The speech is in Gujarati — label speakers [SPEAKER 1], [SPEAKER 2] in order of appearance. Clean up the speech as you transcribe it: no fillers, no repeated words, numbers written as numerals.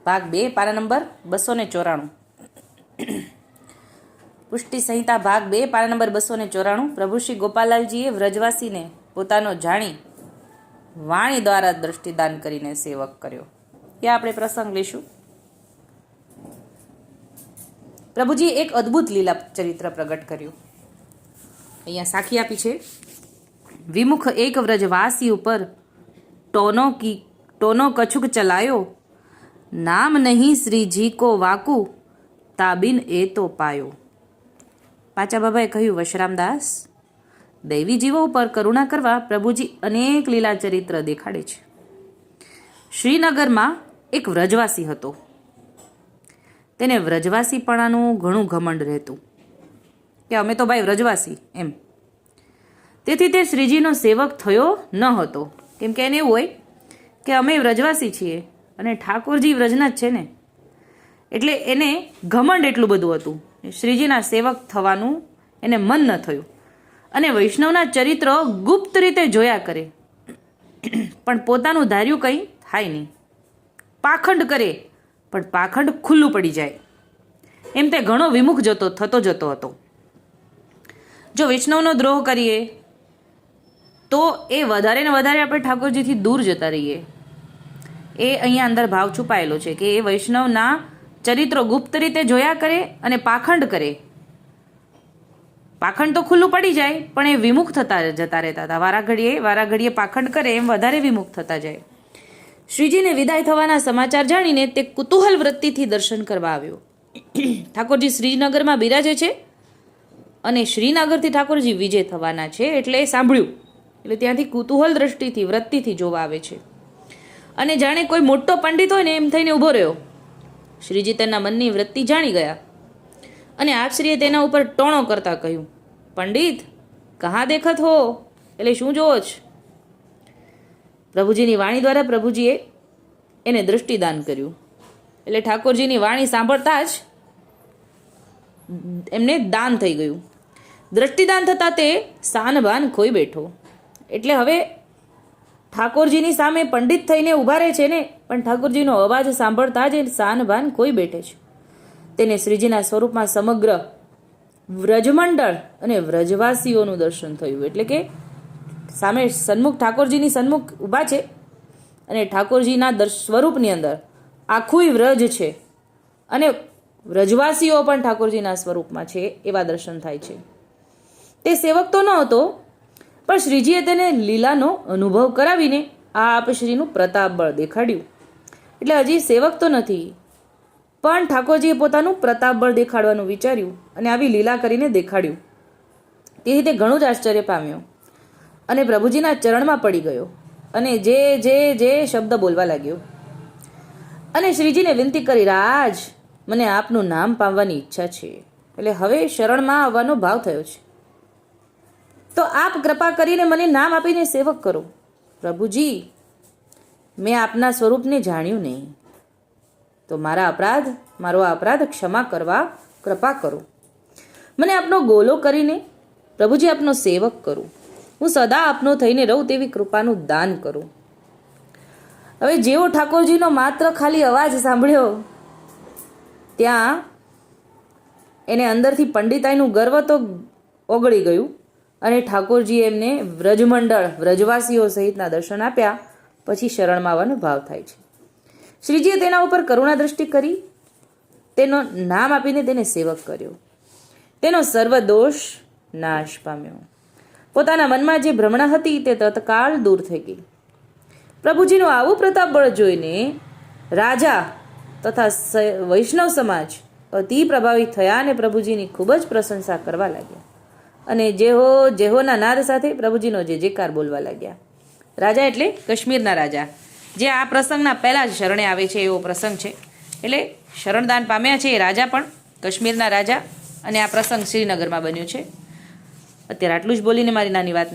[SPEAKER 1] ભાગ 2 પાના નંબર 294। પુષ્ટિ સંહિતા ભાગ 2 પાના નંબર 294। પ્રભુ શ્રી ગોપાલાલજીએ વ્રજવાસીને પોતાનો જાણી વાણી દ્વારા દ્રષ્ટિદાન કરીને સેવક કર્યો। ત્યાં આપણે પ્રસંગ લઈશું। પ્રભુજી એક અદ્ભુત લીલા ચરિત્ર પ્રગટ કર્યું। અહીંયા સાખી આપી છે। વિમુખ એક વ્રજવાસી ઉપર ટોનો કછુક ચલાયો, નામ નહીં શ્રીજી કો વાકુ, તાબિન એ તો પાયો। પાચા બાબાએ કહ્યું, વશરામદાસ, દૈવી જીવો ઉપર કરુણા કરવા પ્રભુજી અનેક લીલા ચરિત્ર દેખાડે છે। શ્રીનગરમાં એક વ્રજવાસી હતો। તેને વ્રજવાસીપણાનું ઘણું ઘમંડ રહેતું કે અમે તો ભાઈ વ્રજવાસી એમ। તેથી તે શ્રીજીનો સેવક થયો ન હતો, કેમ કે એને એવું હોય કે અમે વ્રજવાસી છીએ અને ઠાકોરજી વ્રજના જ છે ને, એટલે એને ઘમંડ એટલું બધું હતું, શ્રીજીના સેવક થવાનું એને મન ન થયું અને વૈષ્ણવના ચરિત્રો ગુપ્ત રીતે જોયા કરે, પણ પોતાનું ધાર્યું કંઈ થાય નહીં। પાખંડ કરે પણ પાખંડ ખુલ્લું પડી જાય, એમ તે ઘણો વિમુખ થતો જતો હતો। જો વૈષ્ણવનો દ્રોહ કરીએ તો એ વધારે ને વધારે આપણે ઠાકોરજીથી દૂર જતા રહીએ। એ અહીંયા અંદર ભાવ છુપાયેલો છે કે એ વૈષ્ણવના ચરિત્રો ગુપ્ત રીતે જોયા કરે અને પાખંડ કરે। પાખંડ તો ખુલ્લું પડી જાય પણ એ વિમુખ જતા રહેતા હતા। વારા ઘડીએ પાખંડ કરે એમ વધારે વિમુખ થતા જાય। શ્રીજીને વિદાય થવાના સમાચાર જાણીને તે કુતૂહલ વૃત્તિથી દર્શન કરવા આવ્યો। ઠાકોરજી શ્રીનગરમાં બિરાજે છે અને શ્રીનગરથી ઠાકોરજી વિજય થવાના છે એટલે સાંભળ્યું, એટલે ત્યાંથી કુતૂહલ દ્રષ્ટિથી વૃત્તિથી જોવા આવે છે અને જાણે કોઈ મોટો પંડિત હોય ને એમ થઈને ઊભો રહ્યો। શ્રીજી તેના મનની વૃત્તિ જાણી ગયા અને આપશ્રીએ તેના ઉપર ટોણો કરતા કહ્યું, પંડિત કહા દેખત હો, એટલે શું જોવો છો? પ્રભુજીની વાણી દ્વારા પ્રભુજીએ એને દૃષ્ટિદાન કર્યું, એટલે ઠાકોરજીની વાણી સાંભળતા જ એમને દાન થઈ ગયું। દૃષ્ટિદાન થતાં તે સાનભાન ખોઈ બેઠો, એટલે હવે ઠાકોરજીની સામે પંડિત થઈને ઊભા રહે છે ને, પણ ઠાકોરજીનો અવાજ સાંભળતા જ સાનભાન ખોઈ બેઠે છે। તેને શ્રીજીના સ્વરૂપમાં સમગ્ર વ્રજમંડળ અને વ્રજવાસીઓનું દર્શન થયું, એટલે કે સામે સન્મુખ ઠાકોરજીની સન્મુખ ઊભા છે અને ઠાકોરજીના સ્વરૂપની અંદર આખું વ્રજ છે અને વ્રજવાસીઓ પણ ઠાકોરજીના સ્વરૂપમાં છે એવા દર્શન થાય છે। તે સેવક તો ન હતો, પણ શ્રીજીએ તેને લીલાનો અનુભવ કરાવીને આપશ્રીનું પ્રતાપ બળ દેખાડ્યું। એટલે હજી સેવક તો નથી, પણ ઠાકોરજીએ પોતાનું પ્રતાપ બળ દેખાડવાનું વિચાર્યું અને આવી લીલા કરીને દેખાડ્યું। તેથી તે ઘણું જ આશ્ચર્ય પામ્યો અને પ્રભુજીના ચરણમાં પડી ગયો અને જે જે જે શબ્દ બોલવા લાગ્યો અને શ્રીજીને વિનંતી કરી, રાજ, મને આપનું નામ પામવાની ઈચ્છા છે, એટલે હવે શરણમાં આવવાનો ભાવ થયો છે, તો આપ કૃપા કરીને મને નામ આપીને સેવક કરો। પ્રભુજી, મેં આપના સ્વરૂપને જાણ્યું નહીં, તો મારો અપરાધ ક્ષમા કરવા કૃપા કરો। મને આપનો ગોલો કરીને પ્રભુજી આપનો સેવક કરું, હું સદા આપનો થઈને રહું તેવી કૃપાનું દાન કરું। હવે જેવો ઠાકોરજીનો માત્ર ખાલી અવાજ સાંભળ્યો ત્યાં એને અંદરથી પંડિતાઈનું ગર્વ તો ઓગળી ગયું અને ઠાકોરજીએ એમને વ્રજમંડળ વ્રજવાસીઓ સહિતના દર્શન આપ્યા। પછી શરણમાં આવવાનો ભાવ થાય છે। શ્રીજીએ તેના ઉપર કરુણા દ્રષ્ટિ કરી, તેનો નામ આપીને તેને સેવક કર્યો, તેનો સર્વ દોષ નાશ પામ્યો। પોતાના મનમાં જે ભ્રમણા હતી તે તત્કાળ દૂર થઈ ગઈ। પ્રભુજીનું આવું પ્રતાપ બળ જોઈને રાજા તથા વૈષ્ણવ સમાજ અતિ પ્રભાવિત થયા અને પ્રભુજીની ખૂબ જ પ્રશંસા કરવા લાગ્યા અને જેહોના નાદ સાથે પ્રભુજીનો જયકાર બોલવા લાગ્યા। રાજા એટલે કાશ્મીરના રાજા, જે આ પ્રસંગના પહેલા જ શરણે આવે છે એવો પ્રસંગ છે, એટલે શરણદાન પામ્યા છે એ રાજા પણ કાશ્મીરના રાજા અને આ પ્રસંગ શ્રીનગરમાં બન્યો છે। અત્યારે આટલું જ બોલીને મારી નાની વાતને